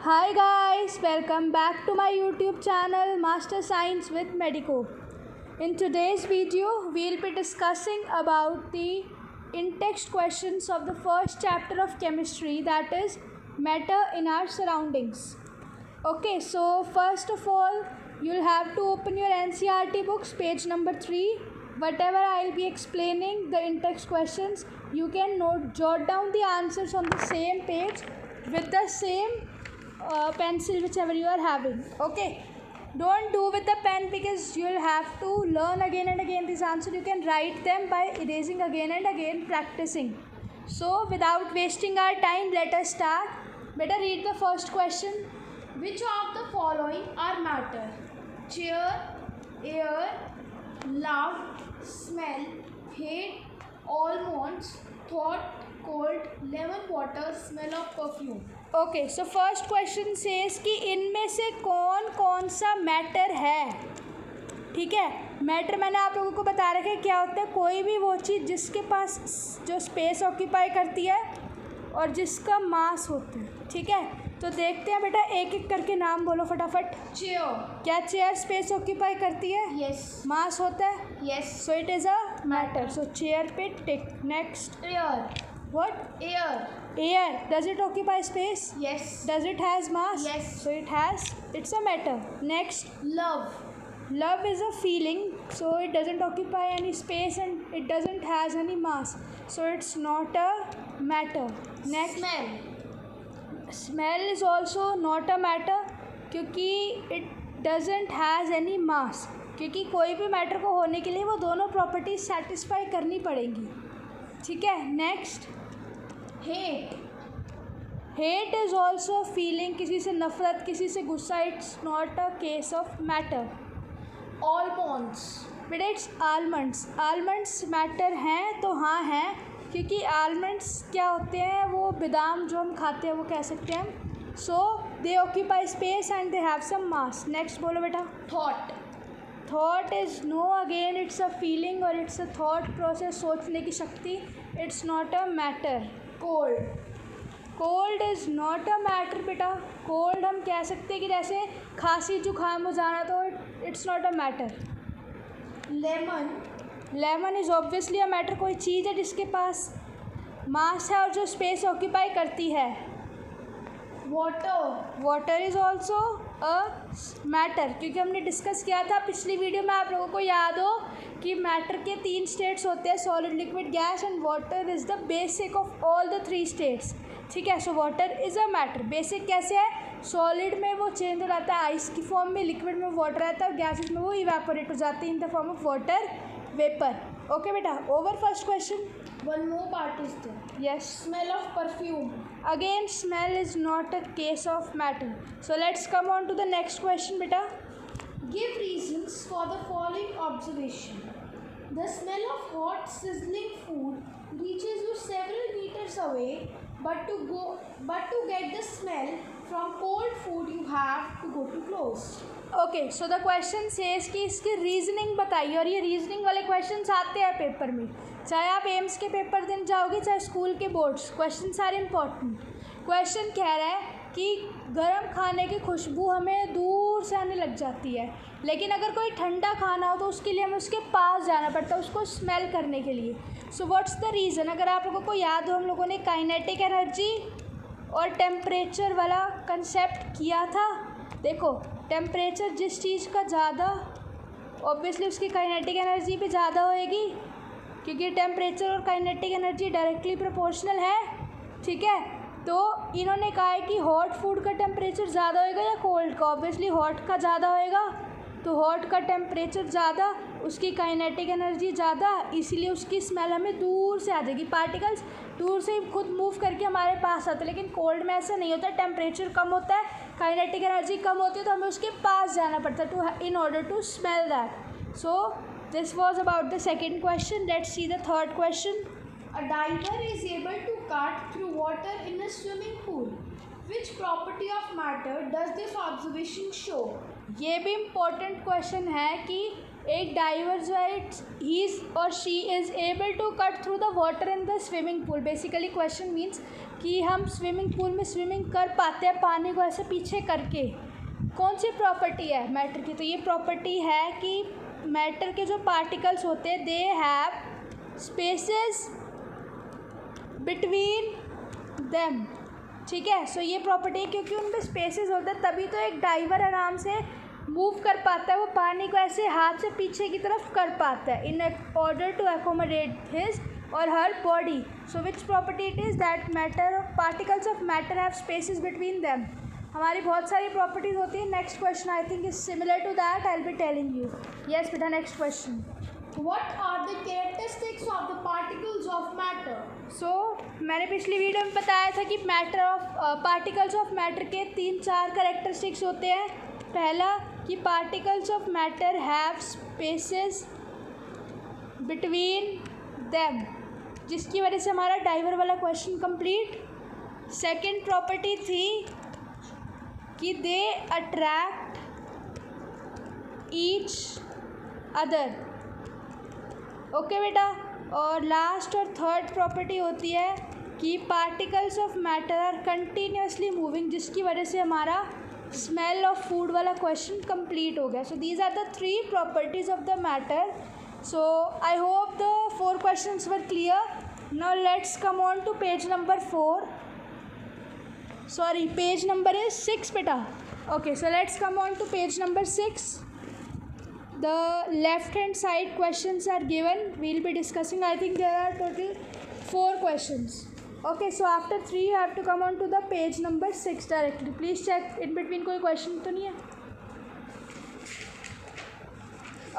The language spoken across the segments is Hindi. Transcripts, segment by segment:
Hi guys, welcome back to my YouTube channel Master Science with Medico. In today's video, we'll be discussing about the in-text questions of the first chapter of chemistry, that is matter in our surroundings. Okay, so first of all, you'll have to open your NCERT books, page number 3. Whatever I'll be explaining, the in-text questions, you can jot down the answers on the same page with the same pencil whichever you are having. Okay, don't do with the pen because you'll have to learn again and again these answers. You can write them by erasing again and again, practicing. So without wasting our time, let us start. Better read the first question. Which of the following are matter? Chair, air, love, smell, hate, almonds, thought, cold, lemon water, smell of perfume. Okay, so first question says कि इनमें से कौन कौन सा मैटर है. ठीक है, मैटर मैंने आप लोगों को बता रखा है क्या होता है. कोई भी वो चीज़ जिसके पास जो स्पेस ऑक्यूपाई करती है और जिसका मास होता है. ठीक है, तो देखते हैं बेटा, एक एक करके नाम बोलो फटाफट. चेयर. क्या चेयर स्पेस ऑक्यूपाई करती है? यस. मास होता है? Yes. So it is a matter. So chair पे tick. Next. Air. What? Air. Air. Does it occupy space? Yes. Does it has mass? Yes. So it's a matter. Next. Love. Love is a feeling, so it doesn't occupy any space and it doesn't has any mass. So it's not a matter. Next. Smell. Smell is also not a matter क्योंकि it doesn't has any mass. क्योंकि कोई भी मैटर को होने के लिए वो दोनों प्रॉपर्टीज सेटिस्फाई करनी पड़ेंगी. ठीक है. Next. Hate. Hate is also feeling, किसी से नफरत, किसी से गुस्सा. It's not a case of matter. Almonds. बेटा इट्स आलमंड्स. आलमंड्स मैटर हैं तो हाँ हैं, क्योंकि आलमंड्स क्या होते हैं, वो बादाम जो हम खाते हैं वो कह सकते हैं. So they occupy space and they have some mass. Next बोलो बेटा. Thought. Thought is no, again it's a feeling और इट्स अ थॉट प्रोसेस, सोचने की शक्ति. It's not a matter. Cold. Cold is not a matter बेटा. कोल्ड हम कह सकते हैं कि जैसे खांसी जुकाम हो जाना, तो it's not a matter. Lemon. Lemon is obviously a matter. कोई चीज़ है जिसके पास मास है और जो स्पेस ऑक्यूपाई करती है. Water. Water is also a matter, क्योंकि हमने डिस्कस किया था पिछली वीडियो में, आप लोगों को याद हो कि मैटर के 3 स्टेट्स होते हैं, solid, liquid, gas, and water is the basic of all the 3 states. ठीक है, सो water is a matter. Basic कैसे है? सॉलिड में वो चेंज हो जाता है आइस की फॉर्म में, लिक्विड में वाटर रहता है और गैसेस में वो इवेपोरेट हो जाते हैं in the form of water vapour. Okay बेटा, over first question. One more part is there. Yes. Smell of perfume. Again, smell is not a case of matter. So let's come on to the next question, beta. Give reasons for the following observation. The smell of hot sizzling food reaches you several meters away, but to get the smell from cold food you have to go too close. Okay, so the question says कि इसकी रीजनिंग बताइए. और ये रीजनिंग वाले क्वेश्चंस आते हैं पेपर में, चाहे आप एम्स के पेपर दिन जाओगे चाहे स्कूल के boards. Question are important. Question कह रहा है कि गर्म खाने की खुशबू हमें दूर से आने लग जाती है, लेकिन अगर कोई ठंडा खाना हो तो उसके लिए हमें उसके पास जाना पड़ता है उसको स्मेल करने के लिए. So what's the reason? अगर आप लोगों को याद हो, हम लोगों ने काइनेटिक एनर्जी और टेम्परेचर वाला कंसेप्ट किया था. देखो, टेम्परेचर जिस चीज़ का ज़्यादा, ऑब्वियसली उसकी काइनेटिक एनर्जी भी ज़्यादा होएगी, क्योंकि टेम्परेचर और काइनेटिक एनर्जी डायरेक्टली प्रोपोर्शनल है. ठीक है, तो इन्होंने कहा है कि हॉट फूड का टेम्परेचर ज़्यादा होएगा या कोल्ड का. ऑब्वियसली हॉट का ज़्यादा होएगा, तो हॉट का टेम्परेचर ज़्यादा, उसकी काइनेटिक एनर्जी ज़्यादा, इसीलिए उसकी स्मेल हमें दूर से आ जाएगी. पार्टिकल्स दूर से ही खुद मूव करके हमारे पास आते हैं, लेकिन कोल्ड में ऐसा नहीं होता. टेम्परेचर कम होता है, काइनेटिक एनर्जी कम होती है, तो हमें उसके पास जाना पड़ता है to in order to smell that. So this was about the second question. Let's see the third question. A diver is able to cut through water in a swimming pool. Which property of matter does this observation show? ये भी इम्पोर्टेंट क्वेश्चन है कि एक डाइवर जो है ही और she is able to cut through the water in the swimming pool. Basically question means कि हम स्विमिंग पूल में स्विमिंग कर पाते हैं पानी को ऐसे पीछे करके, कौन सी प्रॉपर्टी है मैटर की? तो ये प्रॉपर्टी है कि मैटर के जो पार्टिकल्स होते हैं they have spaces between them, ठीक है। सो ये प्रॉपर्टी है क्योंकि उनमें स्पेसेस होते हैं तभी तो एक डाइवर आराम से मूव कर पाता है, वो पानी को ऐसे हाथ से पीछे की तरफ कर पाता है in order to accommodate his or her body. So which property it is that matter particles of matter have spaces between them. हमारी बहुत सारी प्रॉपर्टीज होती है। Next question I think is similar to that, I will be telling you. Yes बेटा, next question. What are the characteristics of the particles of matter? So मैंने पिछली वीडियो में बताया था कि matter of particles of matter के 3-4 करेक्टरिस्टिक्स होते हैं। पहला कि particles of matter have spaces between them, जिसकी वजह से हमारा डाइवर वाला क्वेश्चन कंप्लीट। सेकंड प्रॉपर्टी थी कि they attract each other, okay बेटा। और लास्ट और थर्ड प्रॉपर्टी होती है कि particles of matter are continuously moving, जिसकी वजह से हमारा स्मेल ऑफ फूड वाला क्वेश्चन कंप्लीट हो गया। So these are the 3 properties of the matter. So I hope the 4 questions were clear. Now let's come on to page number 4, sorry page number is 6 बेटा। Okay, so let's come on to page number 6. The left hand side questions are given. We'll be discussing, I think there are total 4 questions. Okay, so after 3 you have to come on to the page number 6 directly. Please check in between कोई question तो नहीं है?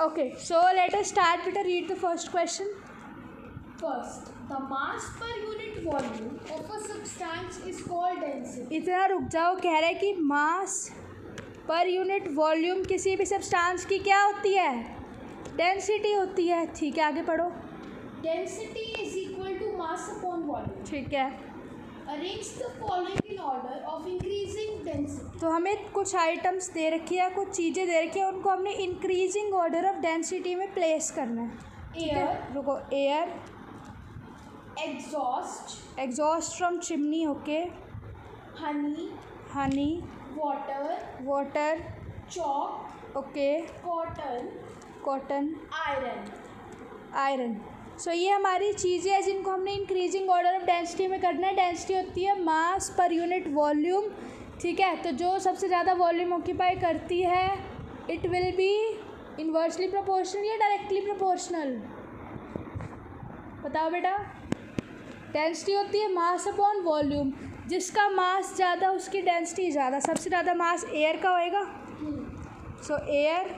Okay, so let us start. Better read the first question. First, the mass per unit volume of a substance is called density. इतना रुक जाओ, कह रहा है कि मास पर यूनिट वॉल्यूम किसी भी सब्सटेंस की क्या होती है? डेंसिटी होती है। ठीक है, आगे पढ़ो। Density is equal to mass upon volume. ठीक है, Arrange the following in order of increasing density. तो हमें कुछ आइटम्स दे रखी है, कुछ चीज़ें दे रखी है, उनको हमने इंक्रीजिंग ऑर्डर ऑफ डेंसिटी में प्लेस करना है। ठीक है, Air, रुको। Air, exhaust, exhaust from chimney, okay. honey, honey, water, water, chalk, okay. cotton, cotton, iron. Iron. So ये हमारी चीज़ें हैं जिनको हमने इंक्रीजिंग ऑर्डर ऑफ डेंसिटी में करना है। डेंसिटी होती है मास पर यूनिट वॉल्यूम, ठीक है। तो जो सबसे ज़्यादा वॉल्यूम ऑक्यूपाई करती है it will be inversely proportional या डायरेक्टली प्रोपोर्शनल? बताओ बेटा। डेंसिटी होती है मास अपॉन वॉल्यूम, जिसका मास ज़्यादा उसकी डेंसिटी ज़्यादा। सबसे ज़्यादा मास एयर का होएगा, सो एयर।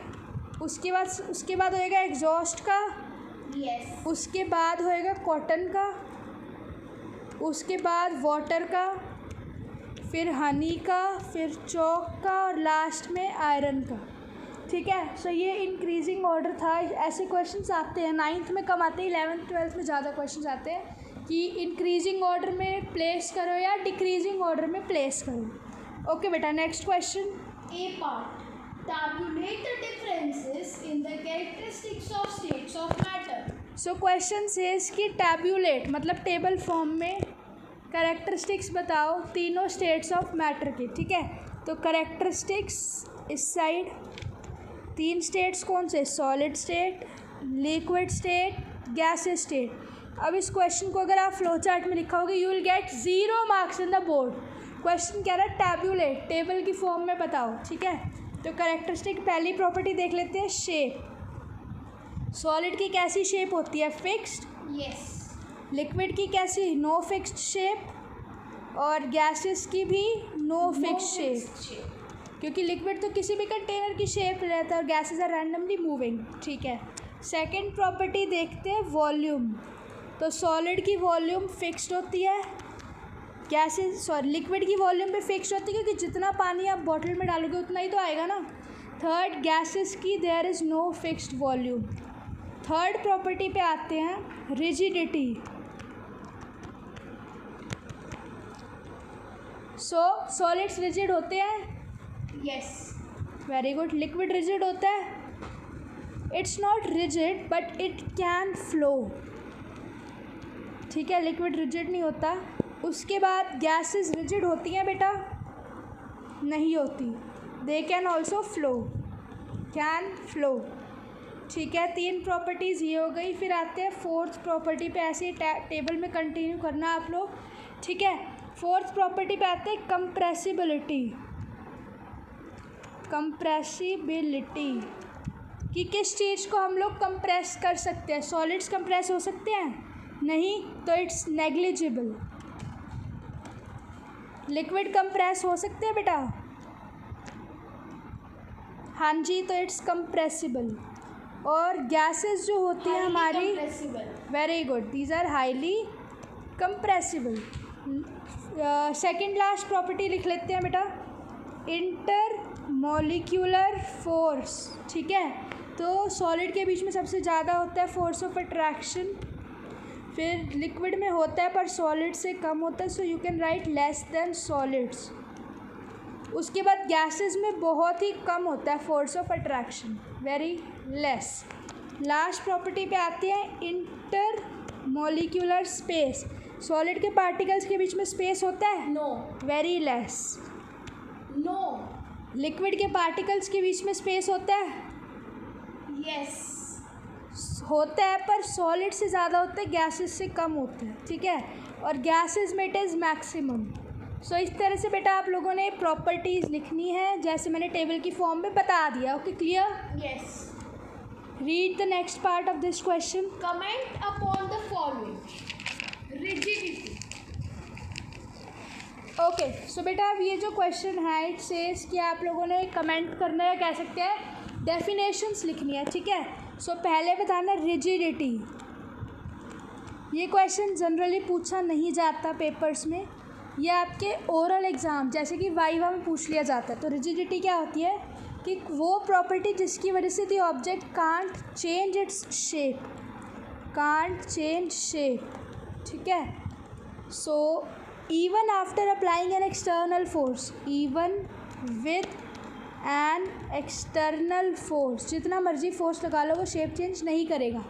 उसके बाद होएगा एग्जॉस्ट का, Yes. उसके बाद होएगा कॉटन का, उसके बाद वाटर का, फिर हनी का, फिर चॉक का और लास्ट में आयरन का। ठीक है, सो ये इंक्रीजिंग ऑर्डर था। ऐसे क्वेश्चंस आते हैं 9th में कम आते हैं, 11th 12th में ज़्यादा क्वेश्चंस आते हैं कि इंक्रीजिंग ऑर्डर में प्लेस करो या डिक्रीजिंग ऑर्डर में प्लेस करो। ओके बेटा, next question. A part. Tabulate the differences in the characteristics of states of matter. So question says कि टैब्यूलेट मतलब टेबल फॉर्म में करेक्टरिस्टिक्स बताओ तीनों स्टेट्स ऑफ मैटर की। ठीक है, तो करेक्टरिस्टिक्स इस साइड 3 स्टेट्स कौन से? Solid state, liquid state, gases state. अब इस क्वेश्चन को अगर आप फ्लो चार्ट में लिखोगे you will get 0 marks in the board. Question कह रहा है टैब्यूलेट, टेबल की फॉर्म में बताओ। ठीक है, तो करेक्टरिस्टिक पहली प्रॉपर्टी देख लेते हैं, शेप। सॉलिड की कैसी शेप होती है? फिक्स्ड। Yes. लिक्विड की कैसी? No fixed shape. और गैसेस की भी नो फिक्स्ड शेप, क्योंकि लिक्विड तो किसी भी कंटेनर की शेप रहता है और गैसेस आर रैंडमली मूविंग। ठीक है, सेकंड प्रॉपर्टी देखते हैं, वॉल्यूम। तो सॉलिड की वॉल्यूम फिक्स्ड होती है, लिक्विड की वॉल्यूम भी फिक्स्ड होती है क्योंकि जितना पानी आप बॉटल में डालोगे उतना ही तो आएगा ना। थर्ड, गैसेस की there is no fixed volume. Third property पे आते हैं, रिजिडिटी। सो सॉलिड्स रिजिड होते हैं? Yes. Very good. Liquid rigid होता है? It's not rigid but it can flow. ठीक है, लिक्विड रिजिड नहीं होता, उसके बाद गैसेस रिजिड होती हैं बेटा? नहीं होती। They can also flow, can flow. ठीक है, 3 प्रॉपर्टीज़ ये हो गई। फिर आते हैं 4th प्रॉपर्टी पे, ऐसे ही टेबल में कंटिन्यू करना आप लोग। ठीक है, 4th प्रॉपर्टी पे आते हैं कंप्रेसिबिलिटी। कंप्रेसिबिलिटी कि किस चीज़ को हम लोग कंप्रेस कर सकते हैं। सॉलिड्स कंप्रेस हो सकते हैं? नहीं, तो इट्स नेग्लिजिबल। लिक्विड कंप्रेस हो सकते हैं बेटा? हाँ जी, तो इट्स कंप्रेसिबल। और गैसेस जो होती हैं हमारी, very good, these are highly compressible. Second last property लिख लेते हैं बेटा, इंटर मॉलिक्यूलर फोर्स। ठीक है, तो सॉलिड के बीच में सबसे ज़्यादा होता है फोर्स ऑफ अट्रैक्शन। फिर लिक्विड में होता है पर सॉलिड से कम होता है, so you can write less than solids. उसके बाद गैसेस में बहुत ही कम होता है force of attraction, very less. Last property पे आती है इंटर मॉलिक्यूलर स्पेस। सॉलिड के पार्टिकल्स के बीच में स्पेस होता है? No. Very less. No. Liquid के पार्टिकल्स के बीच में स्पेस होता है? यस। होता है, पर सॉलिड से ज़्यादा होता है, गैसेस से कम होता है। ठीक है, और गैसेस में इट इज़ मैक्सिमम। सो इस तरह से बेटा आप लोगों ने प्रॉपर्टीज़ लिखनी है, जैसे मैंने टेबल की फॉर्म में बता दिया। Okay, clear? Yes. Read the next part of this question. Comment upon the following. Rigidity. Okay, so बेटा अब ये जो क्वेश्चन है, इट सेज कि आप लोगों ने कमेंट करना है, कह सकते हैं डेफिनेशंस लिखनी है। ठीक है, सो पहले बताना रिजिडिटी। ये क्वेश्चन जनरली पूछा नहीं जाता पेपर्स में, ये आपके ओरल एग्ज़ाम जैसे कि वाइवा में पूछ लिया जाता है। तो रिजिडिटी क्या होती है कि वो प्रॉपर्टी जिसकी वजह से the object can't change its shape, can't change shape. ठीक है, सो even after applying an external force, even with an external force, जितना मर्जी फोर्स लगा लो वो शेप चेंज नहीं करेगा।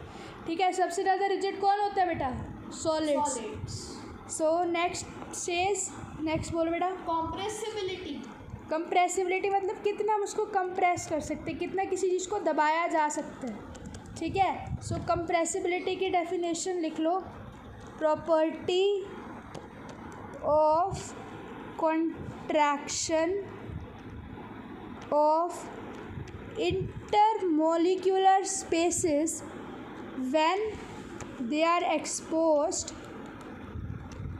ठीक है, सबसे ज़्यादा रिजिड कौन होता है बेटा? Solids. So next says, next बोलो बेटा। Compressibility. कंप्रेसिबिलिटी मतलब कितना हम उसको कंप्रेस कर सकते हैं, कितना किसी चीज़ को दबाया जा सकता है। ठीक है, सो कंप्रेसिबिलिटी की डेफिनेशन लिख लो, property of contraction of intermolecular spaces when they are exposed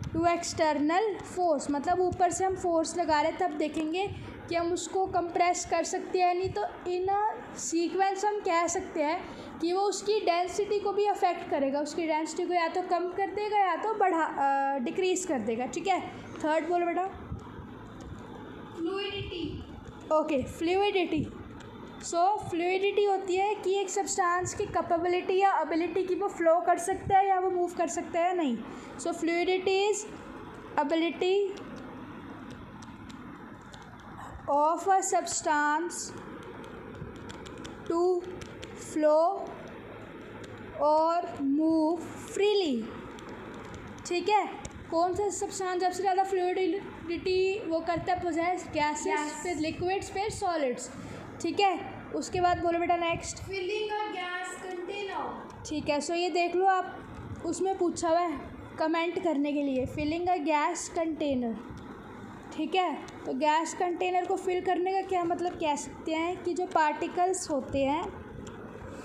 to external force। मतलब ऊपर से हम फोर्स लगा रहे तब देखेंगे कि हम उसको कंप्रेस कर सकते हैं। नहीं तो इन सीक्वेंस हम कह सकते हैं कि वो उसकी डेंसिटी को भी अफेक्ट करेगा, उसकी डेंसिटी को या तो कम कर देगा या तो डिक्रीज़ कर देगा। ठीक है, थर्ड बोलो बेटा। Fluidity. Okay, fluidity. So fluidity होती है कि एक सब्सटेंस की कैपेबिलिटी या एबिलिटी कि वो फ्लो कर सकता है या वो मूव कर सकता है या नहीं। So fluidity is ability of a substance to flow or move freely. ठीक है, कौन सा सब्सटेंस सबसे ज़्यादा फ्लूइडिटी वो करता है पोजेस? गैसेस, फिर लिक्विड्स, फिर सॉलिड्स। ठीक है, उसके बाद बोलो बेटा next. Filling a gas container. ठीक है, सो ये देख लो आप, उसमें पूछा हुआ है कमेंट करने के लिए, फिलिंग अ गैस कंटेनर। ठीक है, तो गैस कंटेनर को फिल करने का क्या मतलब कह सकते हैं कि जो पार्टिकल्स होते हैं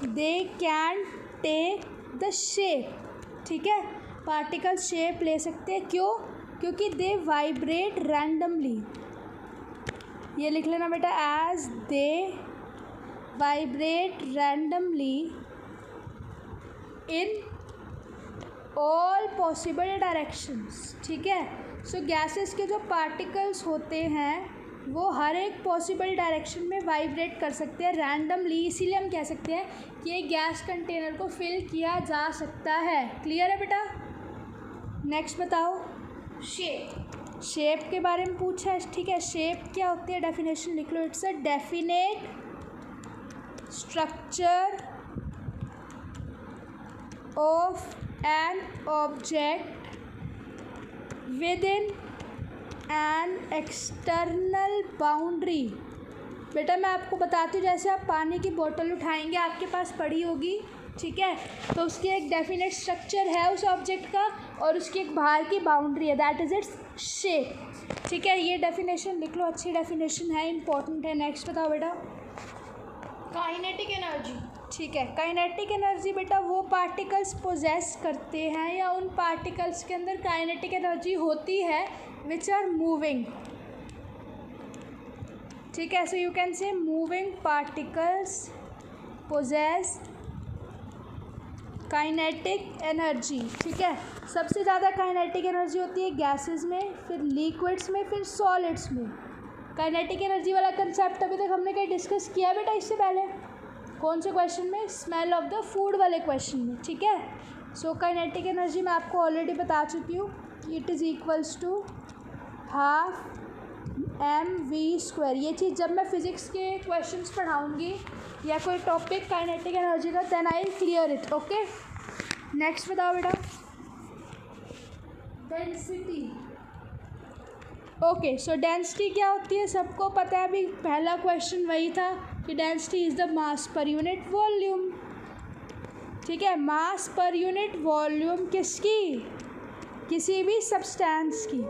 they can take the shape. ठीक है, पार्टिकल शेप ले सकते हैं, क्यों? क्योंकि दे वाइब्रेट रैंडमली। ये लिख लेना बेटा, as they vibrate randomly in all possible directions. ठीक है, सो गैसेस के जो पार्टिकल्स होते हैं वो हर एक पॉसिबल डायरेक्शन में वाइब्रेट कर सकते हैं रैंडमली। इसीलिए हम कह सकते हैं कि एक गैस कंटेनर को फिल किया जा सकता है। क्लियर है बेटा? नेक्स्ट बताओ। Shape. शेप के बारे में पूछा है। ठीक है, शेप क्या होती है डेफिनेशन लिख लो। It's a definite structure of an object within an external boundary. बेटा मैं आपको बताती हूँ, जैसे आप पानी की बोतल उठाएंगे, आपके पास पड़ी होगी, ठीक है, तो उसकी एक डेफिनेट स्ट्रक्चर है उस ऑब्जेक्ट का और उसकी एक बाहर की बाउंड्री है, दैट इज़ इट्स शेप। ठीक है, ये डेफिनेशन लिख लो, अच्छी डेफिनेशन है, इंपॉर्टेंट है। नेक्स्ट बताओ बेटा। Kinetic energy. ठीक है, काइनेटिक एनर्जी बेटा वो पार्टिकल्स पोजेस करते हैं या उन पार्टिकल्स के अंदर काइनेटिक एनर्जी होती है विच आर मूविंग। ठीक है, so you can say moving particles possess kinetic energy. ठीक है, सबसे ज़्यादा काइनेटिक एनर्जी होती है गैसेस में, फिर लिक्विड्स में, फिर सॉलिड्स में। काइनेटिक एनर्जी वाला कंसेप्ट अभी तक हमने कहीं डिस्कस किया है बेटा इससे पहले? कौन से क्वेश्चन में? स्मेल ऑफ द फूड वाले क्वेश्चन में। ठीक है, सो काइनेटिक एनर्जी मैं आपको ऑलरेडी बता चुकी हूँ, it is equals to half mv²। ये चीज़ जब मैं फिज़िक्स के क्वेश्चंस पढ़ाऊँगी या कोई टॉपिक काइनेटिक एनर्जी का, then I clear it. Okay, next बताओ बेटा। डेंसिटी। ओके, सो डेंसिटी क्या होती है? सबको पता है, अभी पहला क्वेश्चन वही था कि density is the mass per unit volume. ठीक है, मास पर यूनिट वॉल्यूम किसकी? किसी भी सब्सटेंस की।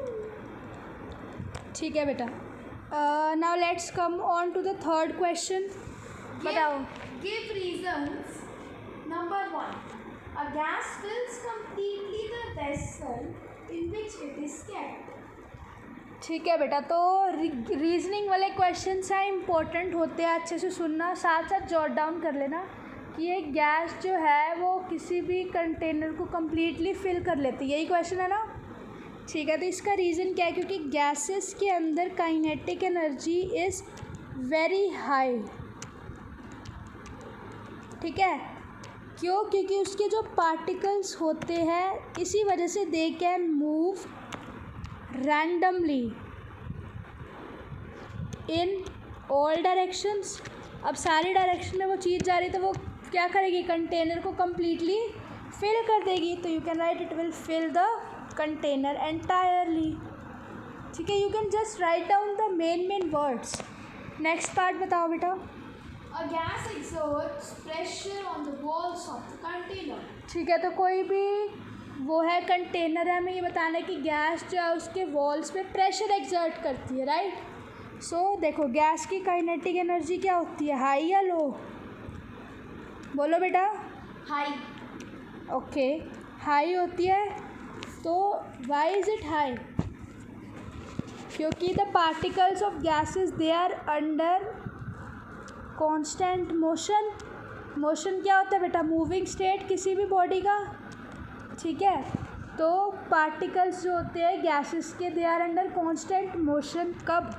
ठीक है बेटा, now let's come on to the third question. बताओ। Give reasons. Number 1. A gas fills completely the vessel in which it is kept. ठीक है बेटा, तो रीजनिंग वाले क्वेश्चंस हैं, इंपॉर्टेंट होते हैं, अच्छे से सुनना, साथ साथ जॉट डाउन कर लेना कि ये गैस जो है वो किसी भी कंटेनर को कम्प्लीटली फिल कर लेती है। यही क्वेश्चन है ना? ठीक है, तो इसका रीज़न क्या है? क्योंकि गैसेस के अंदर kinetic energy is very high. ठीक है, क्यों? क्योंकि उसके जो पार्टिकल्स होते हैं, इसी वजह से they can move randomly in all directions. अब सारी डायरेक्शन में वो चीज़ जा रही है तो वो क्या करेगी? कंटेनर को कम्प्लीटली फिल कर देगी। तो you can write it will fill the container entirely. ठीक है, you can just write down the main words. Next part बताओ बेटा। A gas exerts pressure on the walls of the container. ठीक है, तो कोई भी वो है कंटेनर है, हमें ये बताना है कि गैस जो है उसके वॉल्स पे प्रेशर एक्सर्ट करती है, राइट? सो देखो, गैस की काइनेटिक एनर्जी क्या होती है, हाई या लो? बोलो बेटा। हाई। ओके, हाई होती है। तो वाई इज़ इट हाई? क्योंकि the particles of gases they are under constant motion. Motion क्या होता है बेटा? मूविंग स्टेट किसी भी बॉडी का। ठीक है, तो पार्टिकल्स जो होते हैं गैसेस के, they are under constant motion. कब?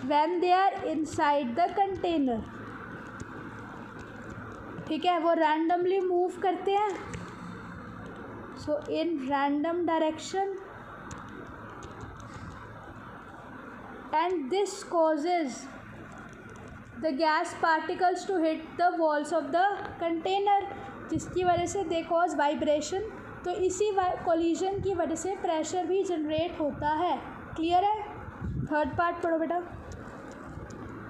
When they are inside the container. ठीक है, वो रैंडमली मूव करते हैं, so in random direction, and this causes the gas particles to hit the walls of the container, जिसकी वजह से दे कॉज वाइब्रेशन। तो इसी कोलिजन की वजह से प्रेशर भी जनरेट होता है। क्लियर है? थर्ड पार्ट पढ़ो बेटा।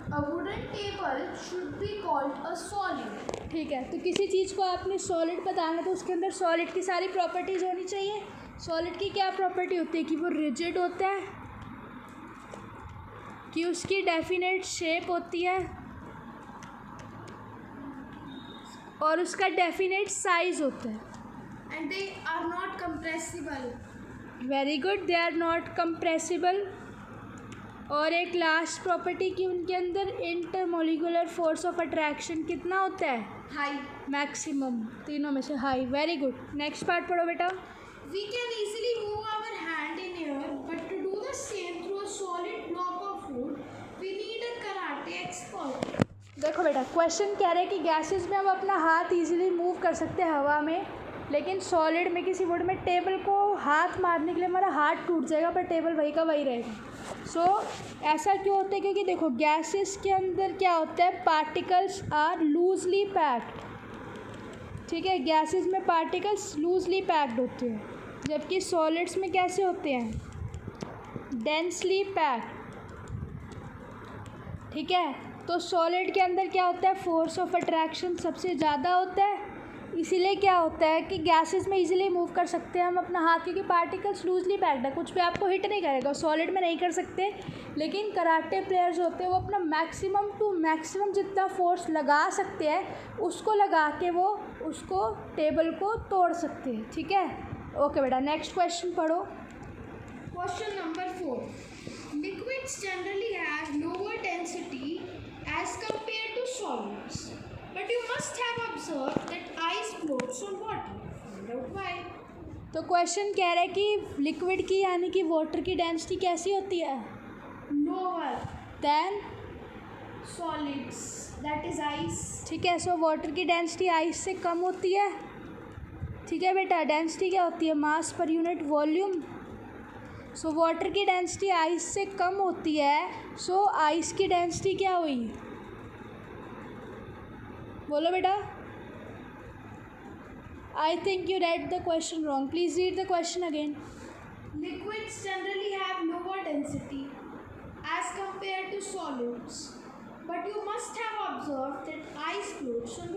A wooden table should be called a solid. ठीक है, तो किसी चीज़ को आपने सॉलिड बताना तो उसके अंदर सॉलिड की सारी प्रॉपर्टीज़ होनी चाहिए। सॉलिड की क्या प्रॉपर्टी होती है? कि वो रिजिड होता है, कि उसकी डेफिनेट शेप होती है और उसका डेफिनेट साइज होता है। And they are not compressible. Very good, they are not compressible. और एक लास्ट प्रॉपर्टी की उनके अंदर इंटरमोलिकुलर फोर्स ऑफ अट्रैक्शन कितना होता है? High. मैक्सिमम, तीनों में से high. Very good, next part पढ़ो बेटा। We can easily move our hand in air, but to do the same through a solid block of wood, we need a karate expert. देखो बेटा, क्वेश्चन कह रहे हैं कि गैसेस में हम अपना हाथ इजीली मूव कर सकते हैं हवा में, लेकिन सॉलिड में, किसी वुड में टेबल को हाथ मारने के लिए हमारा हाथ टूट जाएगा पर टेबल वही का वही रहेगा। सो ऐसा क्यों होता है? क्योंकि देखो, गैसेस के अंदर क्या होता है? Particles are loosely packed. ठीक है, गैसेस में पार्टिकल्स लूजली पैक्ड होते हैं, जबकि सॉलिड्स में कैसे होते हैं? डेंसली पैक्ड, ठीक है। तो सॉलिड के अंदर क्या होता है, फोर्स ऑफ अट्रैक्शन सबसे ज़्यादा होता है, इसीलिए क्या होता है कि गैसेस में इजीली मूव कर सकते हैं हम अपना हाथ, क्योंकि पार्टिकल्स लूजली पैक्ड है, कुछ भी आपको हिट नहीं करेगा। सॉलिड में नहीं कर सकते, लेकिन कराटे प्लेयर्स होते हैं वो अपना मैक्सिमम टू मैक्सिमम जितना फोर्स लगा सकते हैं उसको लगा के वो उसको टेबल को तोड़ सकते हैं, ठीक है। ओके बेटा, नेक्स्ट क्वेश्चन पढ़ो। Question number 4. Liquids generally have lower density as compared to solids, but you must have observed that ice floats on water. Find out why. तो क्वेश्चन कह रहा है कि लिक्विड की यानी कि वाटर की डेंसिटी कैसी होती है, Lower than, solids, that is ice. ठीक है। सो वाटर की डेंसिटी आइस से कम होती है, ठीक है बेटा। डेंसिटी क्या होती है, mass per unit volume. So water की डेंसिटी आइस से कम होती है, सो आइस की डेंसिटी क्या हुई, बोलो बेटा। I think you read the question wrong. Please read the question again. Liquids generally have lower density as compared to solids, but you must have observed that ice floats on